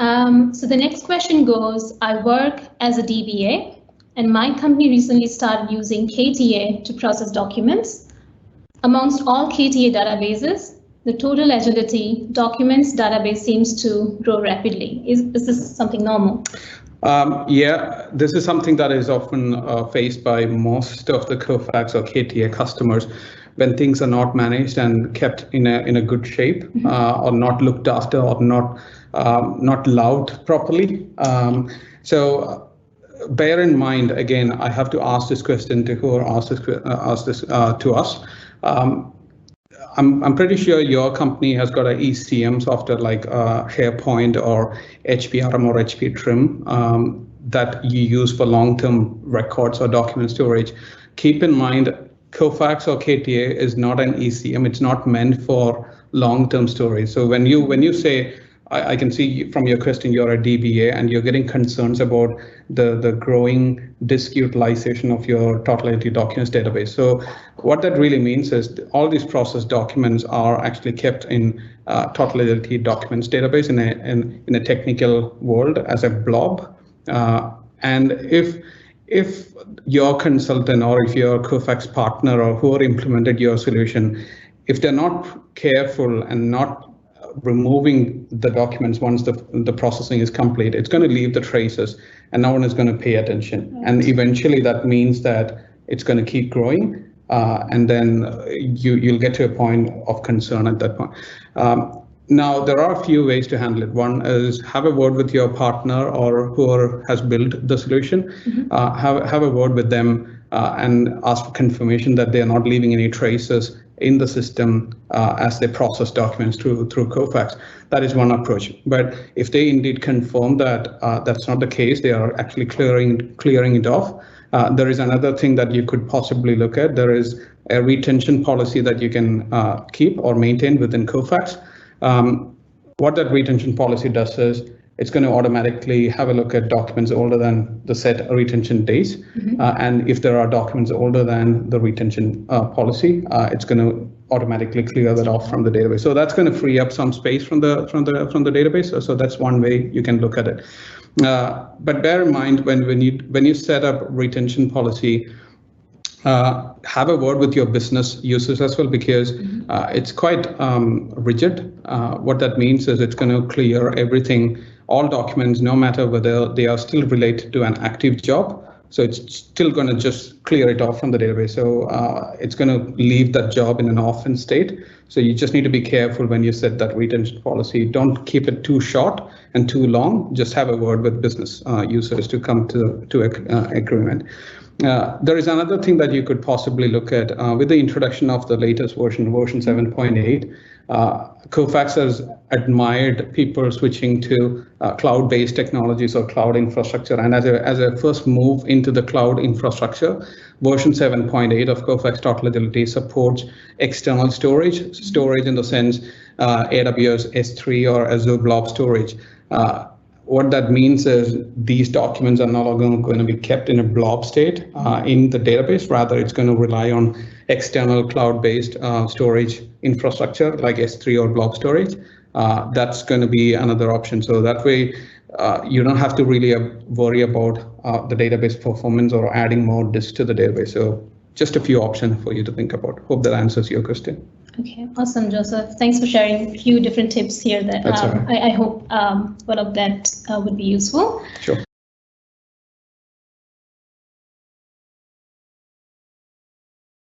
So the next question goes, I work as a DBA and my company recently started using KTA to process documents. Amongst all KTA databases, the TotalAgility documents database seems to grow rapidly. Is this something normal? Yeah, this is something that is often faced by most of the Kofax or KTA customers when things are not managed and kept in a good shape, or not looked after, or not loved properly. So bear in mind, again, I have to ask this question to whoever asked this to us. I'm pretty sure your company has got an ECM software like SharePoint or HPRM or HP Trim that you use for long-term records or document storage. Keep in mind, Kofax or KTA is not an ECM. It's not meant for long-term storage. So when you say, I can see from your question, you're a DBA and you're getting concerns about the growing disk utilization of your TotalAgility documents database. So what that really means is all these process documents are actually kept in TotalAgility documents database in a technical world as a blob. And if your consultant or if your Kofax partner or whoever implemented your solution, if they're not careful and not removing the documents once the processing is complete, it's going to leave the traces and no one is going to pay attention. Right. And eventually that means that it's going to keep growing, and then you'll get to a point of concern at that point. Now, there are a few ways to handle it. One is have a word with your partner or whoever has built the solution. Have a word with them and ask for confirmation that they are not leaving any traces in the system as they process documents through Kofax. That is one approach. But if they indeed confirm that that's not the case, they are actually clearing it off. There is another thing that you could possibly look at. There is a retention policy that you can keep or maintain within Kofax. What that retention policy does is it's going to automatically have a look at documents older than the set retention days. And if there are documents older than the retention policy, it's going to automatically clear that off from the database. So that's going to free up some space from the database. So that's one way you can look at it. But bear in mind when you set up retention policy, have a word with your business users as well, because it's quite rigid. What that means is it's going to clear everything, all documents, no matter whether they are still related to an active job. So it's still going to just clear it off from the database. So it's going to leave that job in an orphan state. So you just need to be careful when you set that retention policy. Don't keep it too short and too long. Just have a word with business users to come to an agreement. There is another thing that you could possibly look at with the introduction of the latest version 7.8. Kofax has admired people switching to cloud-based technologies or cloud infrastructure. And as a first move into the cloud infrastructure, version 7.8 of Kofax TotalAgility supports external storage in the sense AWS S3 or Azure Blob Storage. What that means is these documents are no longer going to be kept in a blob state in the database. Rather, it's going to rely on external cloud-based storage infrastructure like S3 or blob storage. That's going to be another option. So that way, you don't have to really worry about the database performance or adding more disks to the database. So just a few options for you to think about. Hope that answers your question. Okay, awesome, Joseph. Thanks for sharing a few different tips here that I hope one of that would be useful. Sure.